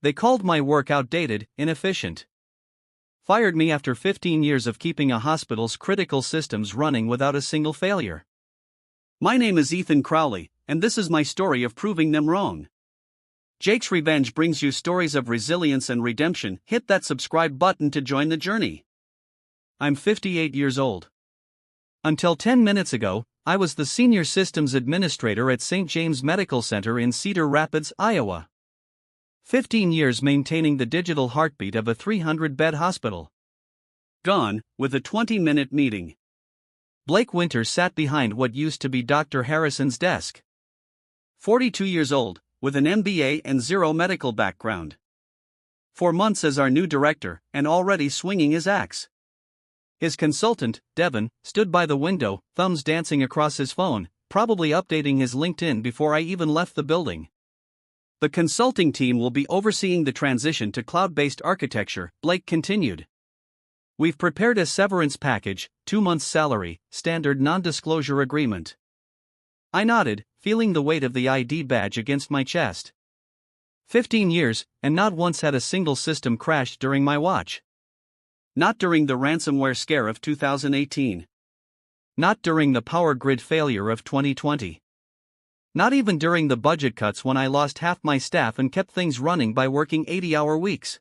They called my work outdated, inefficient. Fired me after 15 years of keeping a hospital's critical systems running without a single failure. My name is Ethan Crowley, and this is my story of proving them wrong. Jake's Revenge brings you stories of resilience and redemption. Hit that subscribe button to join the journey. I'm 58 years old. Until 10 minutes ago, I was the senior systems administrator at St. James Medical Center in Cedar Rapids, Iowa. 15 years maintaining the digital heartbeat of a 300-bed hospital. Gone, with a 20-minute meeting. Blake Winters sat behind what used to be Dr. Harrison's desk. 42 years old, with an MBA and zero medical background. 4 months as our new director, and already swinging his axe. His consultant, Devin, stood by the window, thumbs dancing across his phone, probably updating his LinkedIn before I even left the building. The consulting team will be overseeing the transition to cloud-based architecture, Blake continued. We've prepared a severance package, 2 months' salary, standard non-disclosure agreement. I nodded, feeling the weight of the ID badge against my chest. 15 years, and not once had a single system crashed during my watch. Not during the ransomware scare of 2018. Not during the power grid failure of 2020. Not even during the budget cuts when I lost half my staff and kept things running by working 80-hour weeks.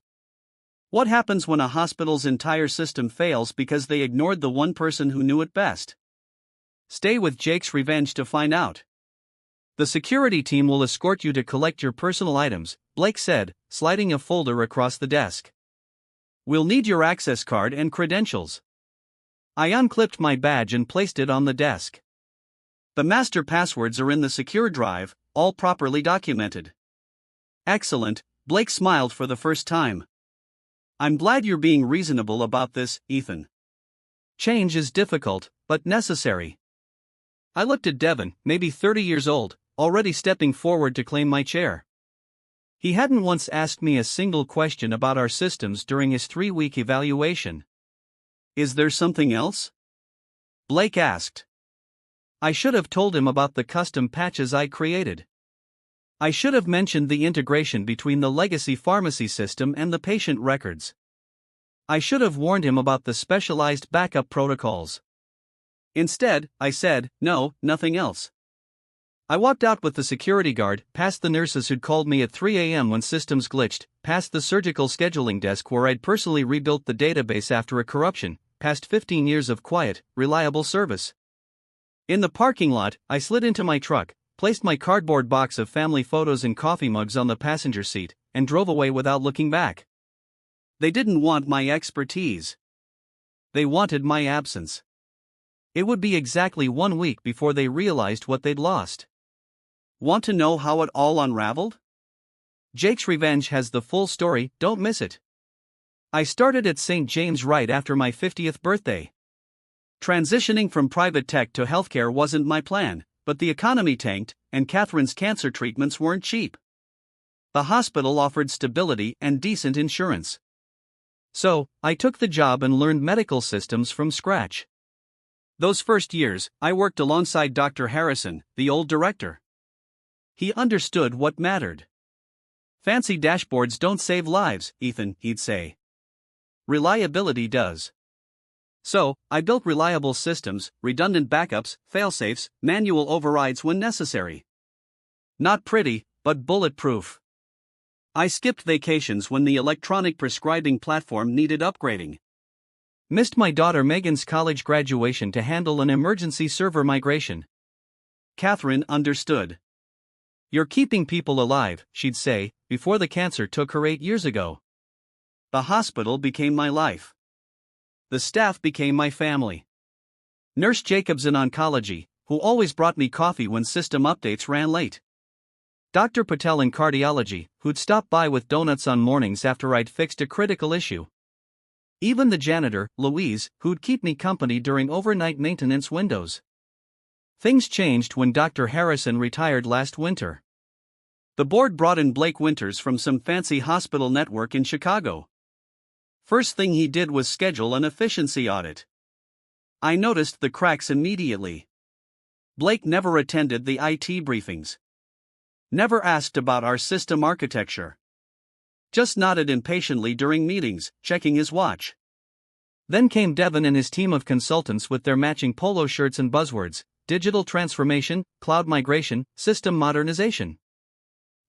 What happens when a hospital's entire system fails because they ignored the one person who knew it best? Stay with Jake's Revenge to find out. The security team will escort you to collect your personal items, Blake said, sliding a folder across the desk. We'll need your access card and credentials. I unclipped my badge and placed it on the desk. The master passwords are in the secure drive, all properly documented. Excellent, Blake smiled for the first time. I'm glad you're being reasonable about this, Ethan. Change is difficult, but necessary. I looked at Devin, maybe 30 years old, already stepping forward to claim my chair. He hadn't once asked me a single question about our systems during his 3-week evaluation. Is there something else? Blake asked. I should have told him about the custom patches I created. I should have mentioned the integration between the legacy pharmacy system and the patient records. I should have warned him about the specialized backup protocols. Instead, I said, no, nothing else. I walked out with the security guard, past the nurses who'd called me at 3 a.m. when systems glitched, past the surgical scheduling desk where I'd personally rebuilt the database after a corruption, past 15 years of quiet, reliable service. In the parking lot, I slid into my truck, placed my cardboard box of family photos and coffee mugs on the passenger seat, and drove away without looking back. They didn't want my expertise. They wanted my absence. It would be exactly 1 week before they realized what they'd lost. Want to know how it all unraveled? Jake's Revenge has the full story, don't miss it. I started at St. James right after my 50th birthday. Transitioning from private tech to healthcare wasn't my plan, but the economy tanked, and Catherine's cancer treatments weren't cheap. The hospital offered stability and decent insurance. So, I took the job and learned medical systems from scratch. Those first years, I worked alongside Dr. Harrison, the old director. He understood what mattered. Fancy dashboards don't save lives, Ethan, he'd say. Reliability does. So, I built reliable systems, redundant backups, failsafes, manual overrides when necessary. Not pretty, but bulletproof. I skipped vacations when the electronic prescribing platform needed upgrading. Missed my daughter Megan's college graduation to handle an emergency server migration. Catherine understood. You're keeping people alive, she'd say, before the cancer took her 8 years ago. The hospital became my life. The staff became my family. Nurse Jacobs in oncology, who always brought me coffee when system updates ran late. Dr. Patel in cardiology, who'd stop by with donuts on mornings after I'd fixed a critical issue. Even the janitor, Louise, who'd keep me company during overnight maintenance windows. Things changed when Dr. Harrison retired last winter. The board brought in Blake Winters from some fancy hospital network in Chicago. First thing he did was schedule an efficiency audit. I noticed the cracks immediately. Blake never attended the IT briefings. Never asked about our system architecture. just nodded impatiently during meetings, checking his watch. Then came Devon and his team of consultants with their matching polo shirts and buzzwords: digital transformation, cloud migration, system modernization.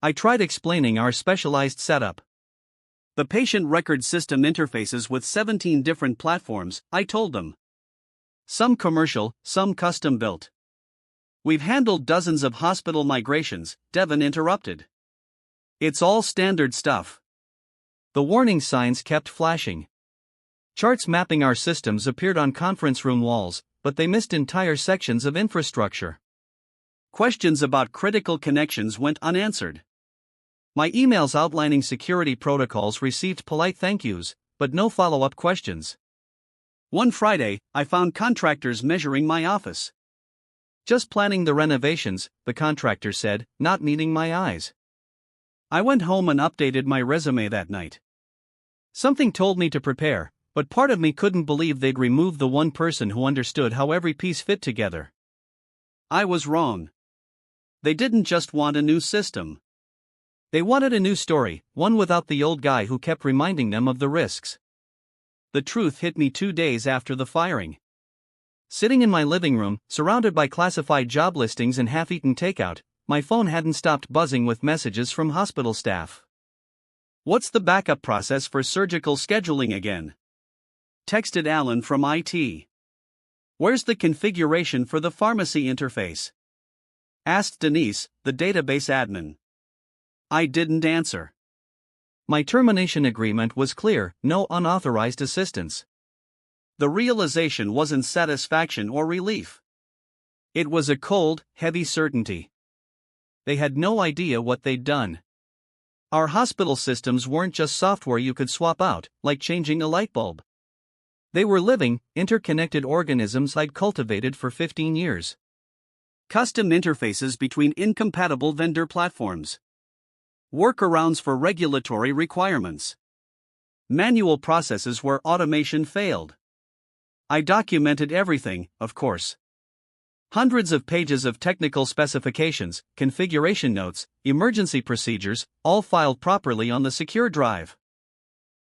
I tried explaining our specialized setup. The patient record system interfaces with 17 different platforms, I told them. Some commercial, some custom built. We've handled dozens of hospital migrations, Devon interrupted. It's all standard stuff. The warning signs kept flashing. Charts mapping our systems appeared on conference room walls, but they missed entire sections of infrastructure. Questions about critical connections went unanswered. My emails outlining security protocols received polite thank yous, but no follow-up questions. One Friday, I found contractors measuring my office. Just planning the renovations, the contractor said, not meeting my eyes. I went home and updated my resume that night. Something told me to prepare, but part of me couldn't believe they'd remove the one person who understood how every piece fit together. I was wrong. They didn't just want a new system. They wanted a new story, one without the old guy who kept reminding them of the risks. The truth hit me 2 days after the firing. Sitting in my living room, surrounded by classified job listings and half-eaten takeout, my phone hadn't stopped buzzing with messages from hospital staff. What's the backup process for surgical scheduling again? Texted Alan from IT. Where's the configuration for the pharmacy interface? Asked Denise, the database admin. I didn't answer. My termination agreement was clear: no unauthorized assistance. The realization wasn't satisfaction or relief. It was a cold, heavy certainty. They had no idea what they'd done. Our hospital systems weren't just software you could swap out, like changing a light bulb. They were living, interconnected organisms I'd cultivated for 15 years. Custom interfaces between incompatible vendor platforms. Workarounds for regulatory requirements. Manual processes where automation failed. I documented everything, of course. Hundreds of pages of technical specifications, configuration notes, emergency procedures, all filed properly on the secure drive.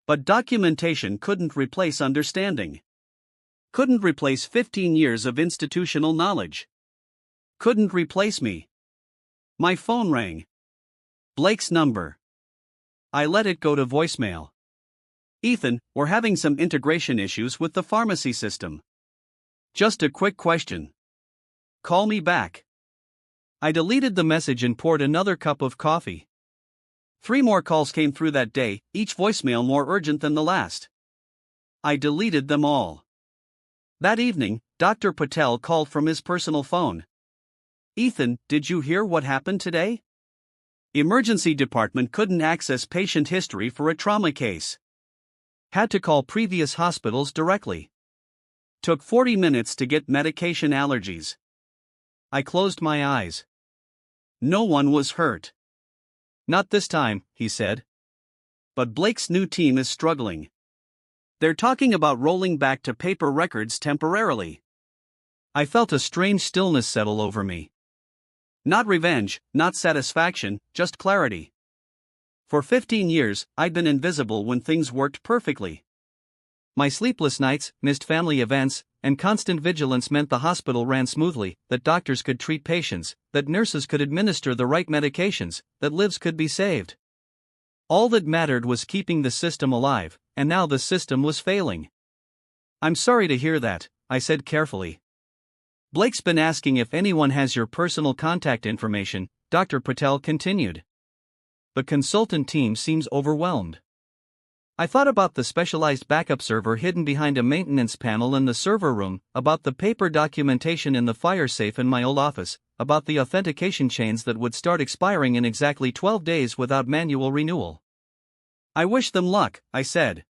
But documentation couldn't replace understanding. Couldn't replace 15 years of institutional knowledge. Couldn't replace me. My phone rang. Blake's number. I let it go to voicemail. Ethan, we're having some integration issues with the pharmacy system. Just a quick question. Call me back. I deleted the message and poured another cup of coffee. 3 more calls came through that day, each voicemail more urgent than the last. I deleted them all. That evening, Dr. Patel called from his personal phone. Ethan, did you hear what happened today? Emergency department couldn't access patient history for a trauma case. Had to call previous hospitals directly. Took 40 minutes to get medication allergies. I closed my eyes. No one was hurt. Not this time, he said. But Blake's new team is struggling. They're talking about rolling back to paper records temporarily. I felt a strange stillness settle over me. Not revenge, not satisfaction, just clarity. For 15 years, I'd been invisible when things worked perfectly. My sleepless nights, missed family events, and constant vigilance meant the hospital ran smoothly, that doctors could treat patients, that nurses could administer the right medications, that lives could be saved. All that mattered was keeping the system alive, and now the system was failing. I'm sorry to hear that, I said carefully. Blake's been asking if anyone has your personal contact information, Dr. Patel continued. The consultant team seems overwhelmed. I thought about the specialized backup server hidden behind a maintenance panel in the server room, about the paper documentation in the fire safe in my old office, about the authentication chains that would start expiring in exactly 12 days without manual renewal. I wish them luck, I said.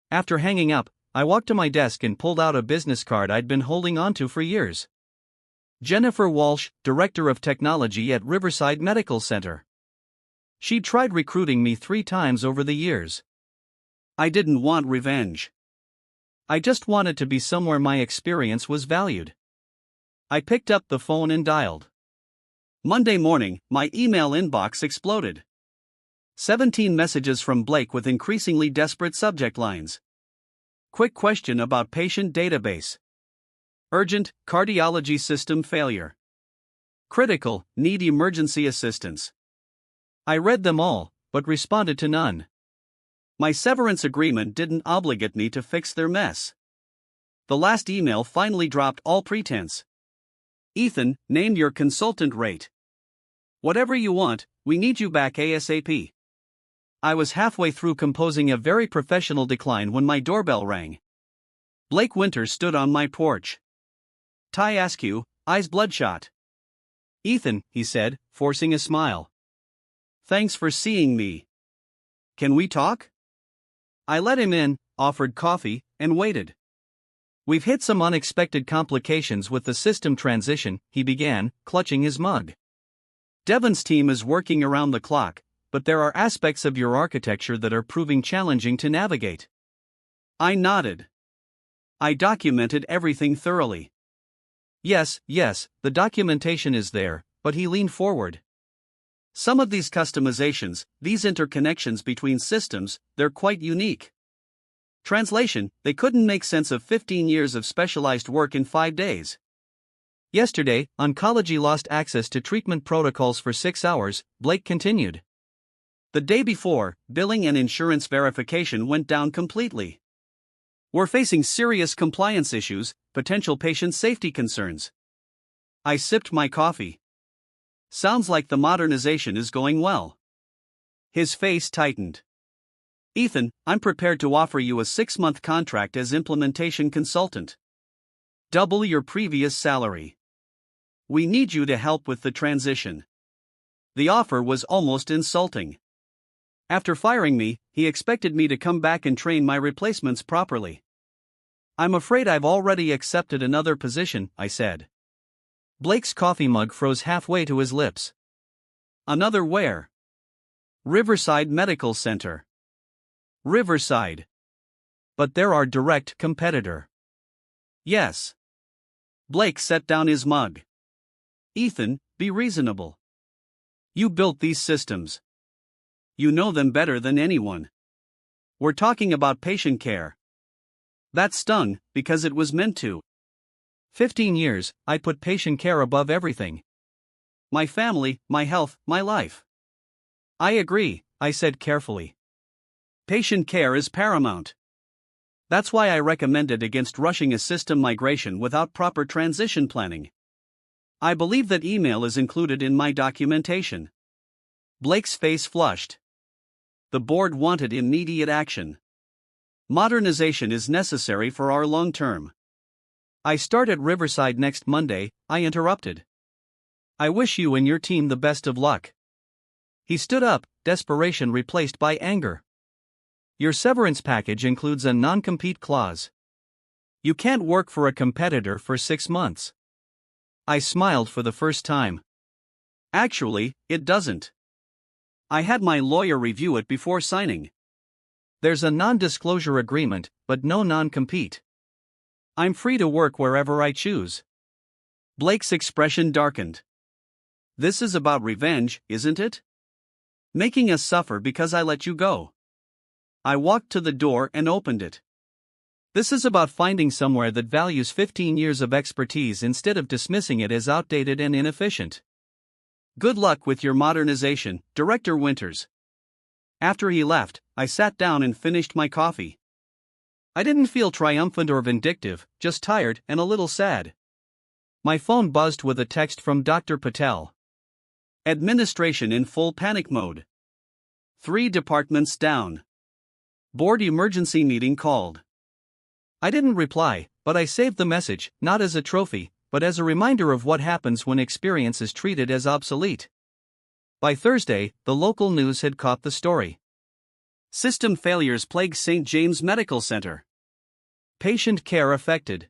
After hanging up, I walked to my desk and pulled out a business card I'd been holding onto for years. Jennifer Walsh, Director of Technology at Riverside Medical Center. She'd tried recruiting me 3 times over the years. I didn't want revenge. I just wanted to be somewhere my experience was valued. I picked up the phone and dialed. Monday morning, my email inbox exploded. 17 messages from Blake with increasingly desperate subject lines. Quick question about patient database. Urgent, cardiology system failure. Critical, need emergency assistance. I read them all, but responded to none. My severance agreement didn't obligate me to fix their mess. The last email finally dropped all pretense. Ethan, name your consultant rate. Whatever you want, we need you back ASAP. I was halfway through composing a very professional decline when my doorbell rang. Blake Winters stood on my porch. Tie askew, eyes bloodshot. Ethan, he said, forcing a smile. Thanks for seeing me. Can we talk? I let him in, offered coffee, and waited. We've hit some unexpected complications with the system transition, he began, clutching his mug. Devon's team is working around the clock, but there are aspects of your architecture that are proving challenging to navigate. I nodded. I documented everything thoroughly. Yes, the documentation is there, but he leaned forward. Some of these customizations, these interconnections between systems, they're quite unique. Translation, they couldn't make sense of 15 years of specialized work in 5 days. Yesterday, oncology lost access to treatment protocols for 6 hours, Blake continued. The day before, billing and insurance verification went down completely. We're facing serious compliance issues, potential patient safety concerns. I sipped my coffee. Sounds like the modernization is going well. His face tightened. Ethan, I'm prepared to offer you a 6-month contract as implementation consultant. Double your previous salary. We need you to help with the transition. The offer was almost insulting. After firing me, he expected me to come back and train my replacements properly. I'm afraid I've already accepted another position, I said. Blake's coffee mug froze halfway to his lips. Another where? Riverside Medical Center. Riverside. But they're our direct competitor. Yes. Blake set down his mug. Ethan, be reasonable. You built these systems. You know them better than anyone. We're talking about patient care. That stung, because it was meant to. 15 years, I put patient care above everything. My family, my health, my life. I agree, I said carefully. Patient care is paramount. That's why I recommended against rushing a system migration without proper transition planning. I believe that email is included in my documentation. Blake's face flushed. The board wanted immediate action. Modernization is necessary for our long term. I start at Riverside next Monday, I interrupted. I wish you and your team the best of luck. He stood up, desperation replaced by anger. Your severance package includes a non-compete clause. You can't work for a competitor for 6 months. I smiled for the first time. Actually, it doesn't. I had my lawyer review it before signing. There's a non-disclosure agreement, but no non-compete. I'm free to work wherever I choose. Blake's expression darkened. This is about revenge, isn't it? Making us suffer because I let you go. I walked to the door and opened it. This is about finding somewhere that values 15 years of expertise instead of dismissing it as outdated and inefficient. Good luck with your modernization, Director Winters. After he left, I sat down and finished my coffee. I didn't feel triumphant or vindictive, just tired and a little sad. My phone buzzed with a text from Dr. Patel. Administration in full panic mode. 3 departments down. Board emergency meeting called. I didn't reply, but I saved the message, not as a trophy, but as a reminder of what happens when experience is treated as obsolete. By Thursday, the local news had caught the story. System failures plague St. James Medical Center. Patient care affected.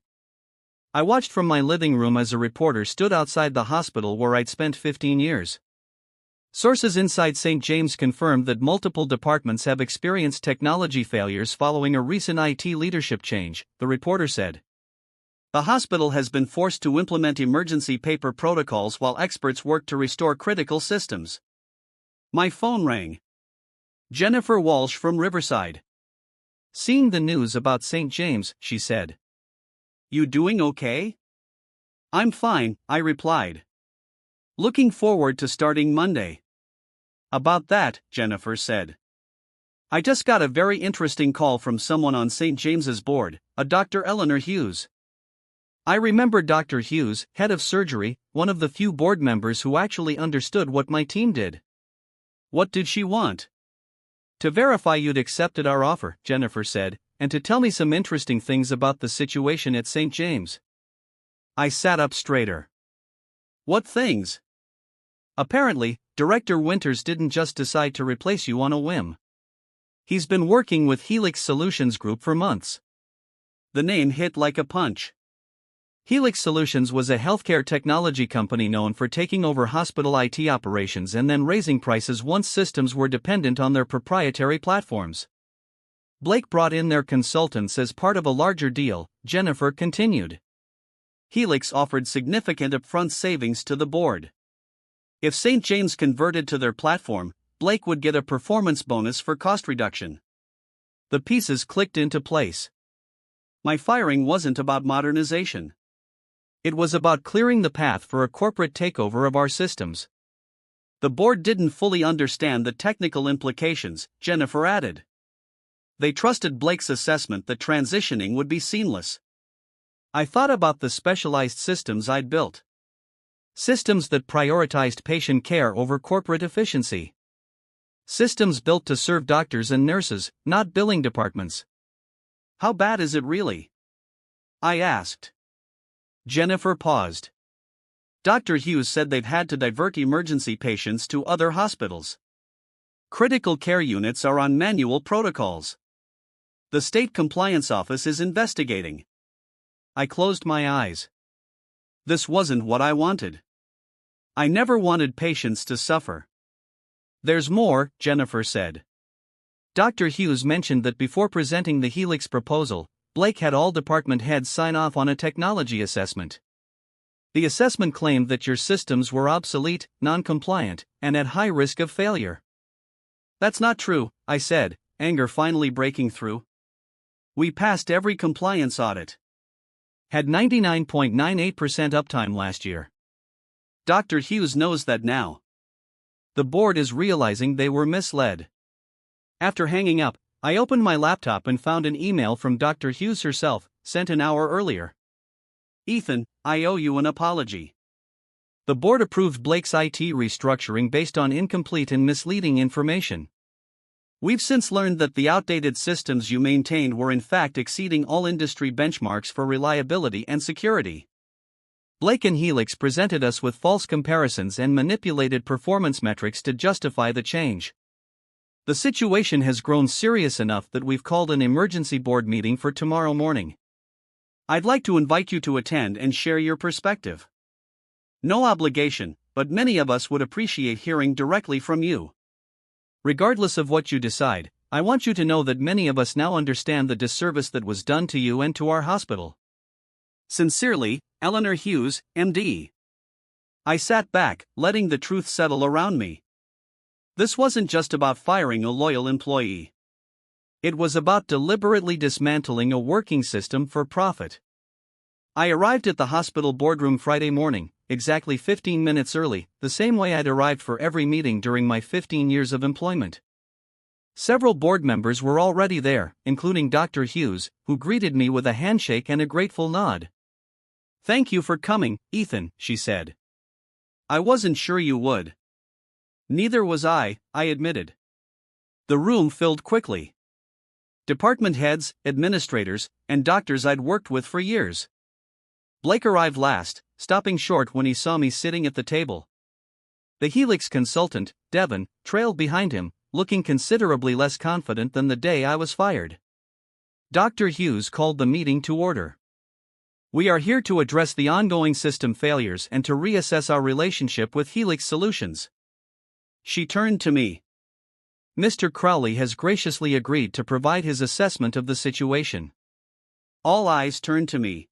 I watched from my living room as a reporter stood outside the hospital where I'd spent 15 years. Sources inside St. James confirmed that multiple departments have experienced technology failures following a recent IT leadership change, the reporter said. The hospital has been forced to implement emergency paper protocols while experts work to restore critical systems. My phone rang. Jennifer Walsh from Riverside. Seeing the news about St. James, she said. You doing okay? I'm fine, I replied. Looking forward to starting Monday. About that, Jennifer said. I just got a very interesting call from someone on St. James's board, a Dr. Eleanor Hughes. I remember Dr. Hughes, head of surgery, one of the few board members who actually understood what my team did. What did she want? To verify you'd accepted our offer, Jennifer said, and to tell me some interesting things about the situation at St. James. I sat up straighter. What things? Apparently, Director Winters didn't just decide to replace you on a whim. He's been working with Helix Solutions Group for months. The name hit like a punch. Helix Solutions was a healthcare technology company known for taking over hospital IT operations and then raising prices once systems were dependent on their proprietary platforms. Blake brought in their consultants as part of a larger deal, Jennifer continued. Helix offered significant upfront savings to the board. If St. James converted to their platform, Blake would get a performance bonus for cost reduction. The pieces clicked into place. My firing wasn't about modernization. It was about clearing the path for a corporate takeover of our systems. The board didn't fully understand the technical implications, Jennifer added. They trusted Blake's assessment that transitioning would be seamless. I thought about the specialized systems I'd built. Systems that prioritized patient care over corporate efficiency. Systems built to serve doctors and nurses, not billing departments. How bad is it really? I asked. Jennifer paused. Dr. Hughes said they've had to divert emergency patients to other hospitals. Critical care units are on manual protocols. The state compliance office is investigating. I closed my eyes. This wasn't what I wanted. I never wanted patients to suffer. There's more, Jennifer said. Dr. Hughes mentioned that before presenting the Helix proposal, Blake had all department heads sign off on a technology assessment. The assessment claimed that your systems were obsolete, non-compliant, and at high risk of failure. That's not true, I said, anger finally breaking through. We passed every compliance audit. Had 99.98% uptime last year. Dr. Hughes knows that now. The board is realizing they were misled. After hanging up, I opened my laptop and found an email from Dr. Hughes herself, sent an hour earlier. Ethan, I owe you an apology. The board approved Blake's IT restructuring based on incomplete and misleading information. We've since learned that the outdated systems you maintained were in fact exceeding all industry benchmarks for reliability and security. Blake and Helix presented us with false comparisons and manipulated performance metrics to justify the change. The situation has grown serious enough that we've called an emergency board meeting for tomorrow morning. I'd like to invite you to attend and share your perspective. No obligation, but many of us would appreciate hearing directly from you. Regardless of what you decide, I want you to know that many of us now understand the disservice that was done to you and to our hospital. Sincerely, Eleanor Hughes, MD. I sat back, letting the truth settle around me. This wasn't just about firing a loyal employee. It was about deliberately dismantling a working system for profit. I arrived at the hospital boardroom Friday morning, exactly 15 minutes early, the same way I'd arrived for every meeting during my 15 years of employment. Several board members were already there, including Dr. Hughes, who greeted me with a handshake and a grateful nod. Thank you for coming, Ethan, she said. I wasn't sure you would. Neither was I admitted. The room filled quickly. Department heads, administrators, and doctors I'd worked with for years. Blake arrived last, stopping short when he saw me sitting at the table. The Helix consultant, Devon, trailed behind him, looking considerably less confident than the day I was fired. Dr. Hughes called the meeting to order. We are here to address the ongoing system failures and to reassess our relationship with Helix Solutions. She turned to me. Mr. Crowley has graciously agreed to provide his assessment of the situation. All eyes turned to me.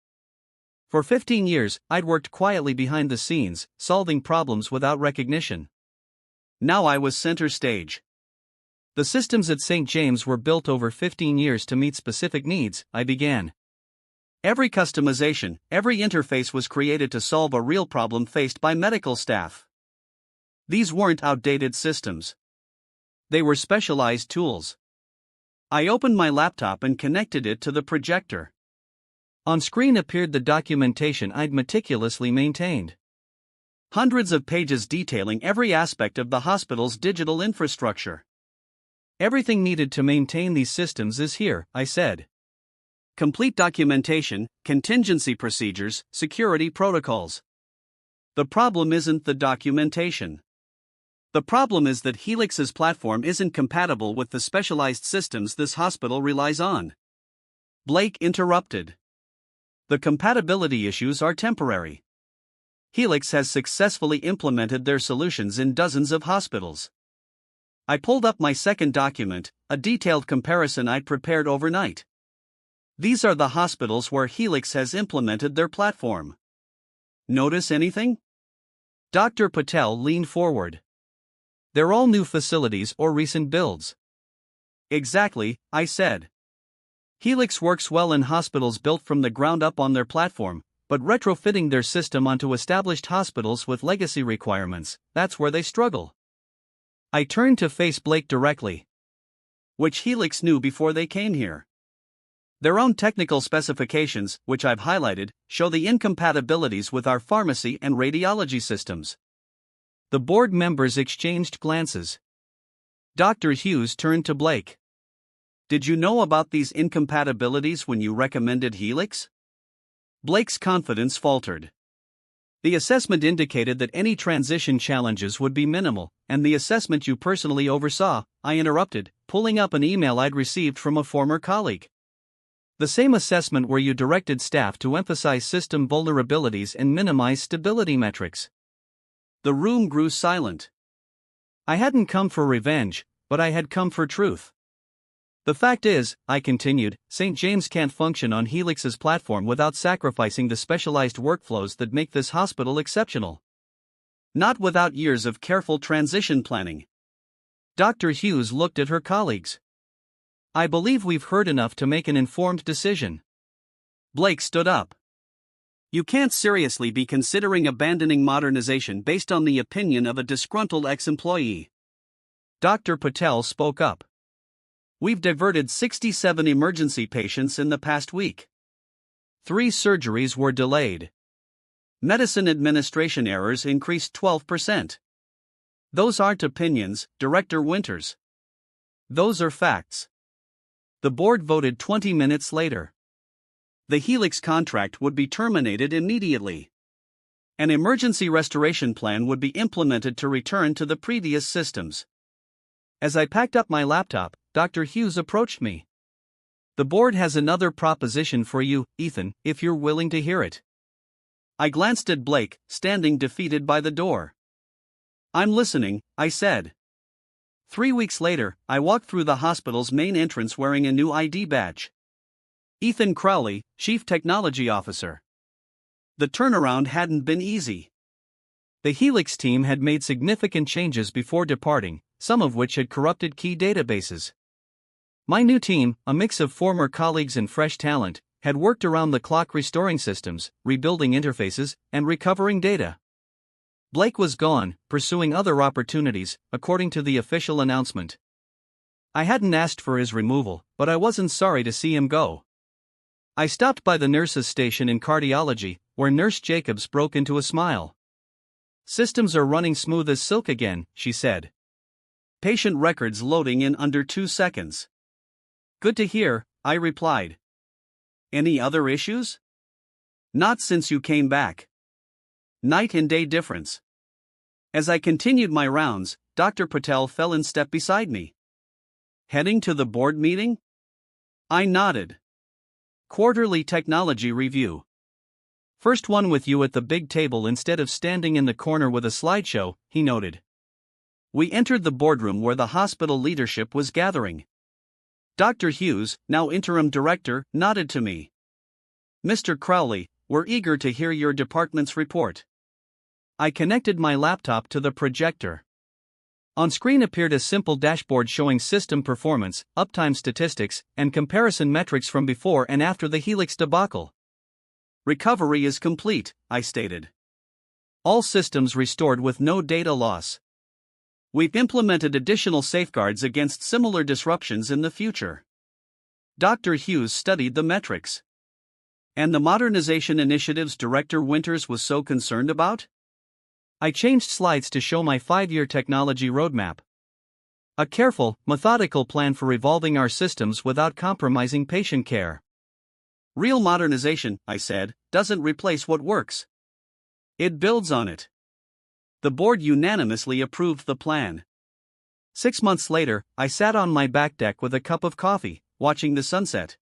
For 15 years, I'd worked quietly behind the scenes, solving problems without recognition. Now I was center stage. The systems at St. James were built over 15 years to meet specific needs, I began. Every customization, every interface was created to solve a real problem faced by medical staff. These weren't outdated systems. They were specialized tools. I opened my laptop and connected it to the projector. On screen appeared the documentation I'd meticulously maintained. Hundreds of pages detailing every aspect of the hospital's digital infrastructure. Everything needed to maintain these systems is here, I said. Complete documentation, contingency procedures, security protocols. The problem isn't the documentation. The problem is that Helix's platform isn't compatible with the specialized systems this hospital relies on. Blake interrupted. The compatibility issues are temporary. Helix has successfully implemented their solutions in dozens of hospitals. I pulled up my second document, a detailed comparison I'd prepared overnight. These are the hospitals where Helix has implemented their platform. Notice anything? Dr. Patel leaned forward. They're all new facilities or recent builds. Exactly, I said. Helix works well in hospitals built from the ground up on their platform, but retrofitting their system onto established hospitals with legacy requirements, that's where they struggle. I turned to face Blake directly. Which Helix knew before they came here. Their own technical specifications, which I've highlighted, show the incompatibilities with our pharmacy and radiology systems. The board members exchanged glances. Dr. Hughes turned to Blake. Did you know about these incompatibilities when you recommended Helix? Blake's confidence faltered. The assessment indicated that any transition challenges would be minimal, and the assessment you personally oversaw, I interrupted, pulling up an email I'd received from a former colleague. The same assessment where you directed staff to emphasize system vulnerabilities and minimize stability metrics. The room grew silent. I hadn't come for revenge, but I had come for truth. The fact is, I continued, St. James can't function on Helix's platform without sacrificing the specialized workflows that make this hospital exceptional. Not without years of careful transition planning. Dr. Hughes looked at her colleagues. I believe we've heard enough to make an informed decision. Blake stood up. You can't seriously be considering abandoning modernization based on the opinion of a disgruntled ex-employee. Dr. Patel spoke up. We've diverted 67 emergency patients in the past week. 3 surgeries were delayed. Medicine administration errors increased 12%. Those aren't opinions, Director Winters. Those are facts. The board voted 20 minutes later. The Helix contract would be terminated immediately. An emergency restoration plan would be implemented to return to the previous systems. As I packed up my laptop, Dr. Hughes approached me. The board has another proposition for you, Ethan, if you're willing to hear it. I glanced at Blake, standing defeated by the door. I'm listening, I said. 3 weeks later, I walked through the hospital's main entrance wearing a new ID badge. Ethan Crowley, Chief Technology Officer. The turnaround hadn't been easy. The Helix team had made significant changes before departing, some of which had corrupted key databases. My new team, a mix of former colleagues and fresh talent, had worked around the clock restoring systems, rebuilding interfaces, and recovering data. Blake was gone, pursuing other opportunities, according to the official announcement. I hadn't asked for his removal, but I wasn't sorry to see him go. I stopped by the nurses' station in cardiology, where Nurse Jacobs broke into a smile. Systems are running smooth as silk again, she said. Patient records loading in under 2 seconds. Good to hear, I replied. Any other issues? Not since you came back. Night and day difference. As I continued my rounds, Dr. Patel fell in step beside me. Heading to the board meeting? I nodded. Quarterly technology review. First one with you at the big table instead of standing in the corner with a slideshow, he noted. We entered the boardroom where the hospital leadership was gathering. Dr. Hughes, now interim director, nodded to me. Mr. Crowley, we're eager to hear your department's report. I connected my laptop to the projector. On screen appeared a simple dashboard showing system performance, uptime statistics, and comparison metrics from before and after the Helix debacle. "Recovery is complete," I stated. "All systems restored with no data loss. We've implemented additional safeguards against similar disruptions in the future." Dr. Hughes studied the metrics. "And the modernization initiatives Director Winters was so concerned about?" I changed slides to show my 5-year technology roadmap. A careful, methodical plan for evolving our systems without compromising patient care. "Real modernization," I said, "doesn't replace what works. It builds on it." The board unanimously approved the plan. 6 months later, I sat on my back deck with a cup of coffee, watching the sunset.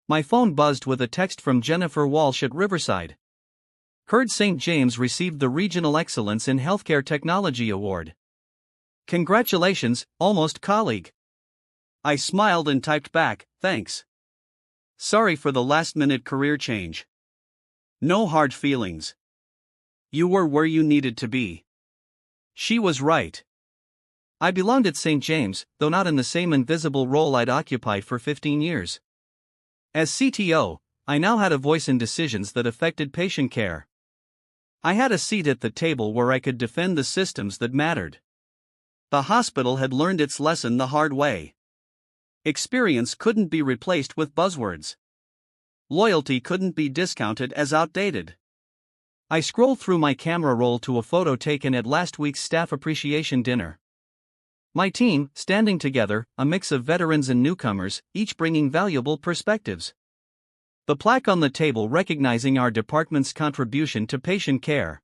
My phone buzzed with a text from Jennifer Walsh at Riverside. Heard St. James received the Regional Excellence in Healthcare Technology Award. "Congratulations, almost colleague." I smiled and typed back, "Thanks. Sorry for the last-minute career change. No hard feelings. You were where you needed to be." She was right. I belonged at St. James, though not in the same invisible role I'd occupied for 15 years. As CTO, I now had a voice in decisions that affected patient care. I had a seat at the table where I could defend the systems that mattered. The hospital had learned its lesson the hard way. Experience couldn't be replaced with buzzwords. Loyalty couldn't be discounted as outdated. I scrolled through my camera roll to a photo taken at last week's staff appreciation dinner. My team, standing together, a mix of veterans and newcomers, each bringing valuable perspectives. The plaque on the table recognizing our department's contribution to patient care.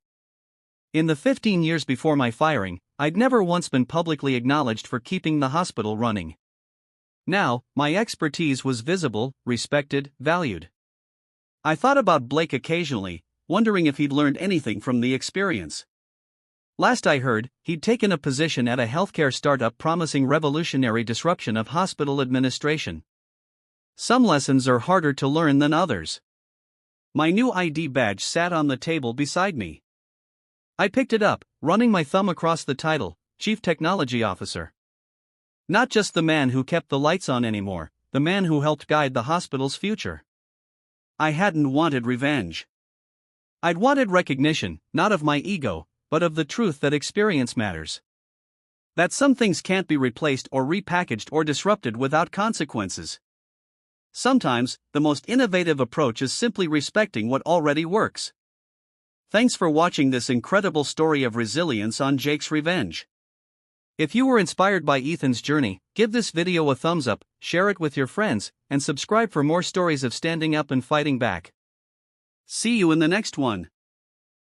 In the 15 years before my firing, I'd never once been publicly acknowledged for keeping the hospital running. Now, my expertise was visible, respected, valued. I thought about Blake occasionally, wondering if he'd learned anything from the experience. Last I heard, he'd taken a position at a healthcare startup promising revolutionary disruption of hospital administration. Some lessons are harder to learn than others. My new ID badge sat on the table beside me. I picked it up, running my thumb across the title, Chief Technology Officer. Not just the man who kept the lights on anymore, the man who helped guide the hospital's future. I hadn't wanted revenge. I'd wanted recognition, not of my ego, but of the truth that experience matters. That some things can't be replaced or repackaged or disrupted without consequences. Sometimes, the most innovative approach is simply respecting what already works. Thanks for watching this incredible story of resilience on Jake's Revenge. If you were inspired by Ethan's journey, give this video a thumbs up, share it with your friends, and subscribe for more stories of standing up and fighting back. See you in the next one.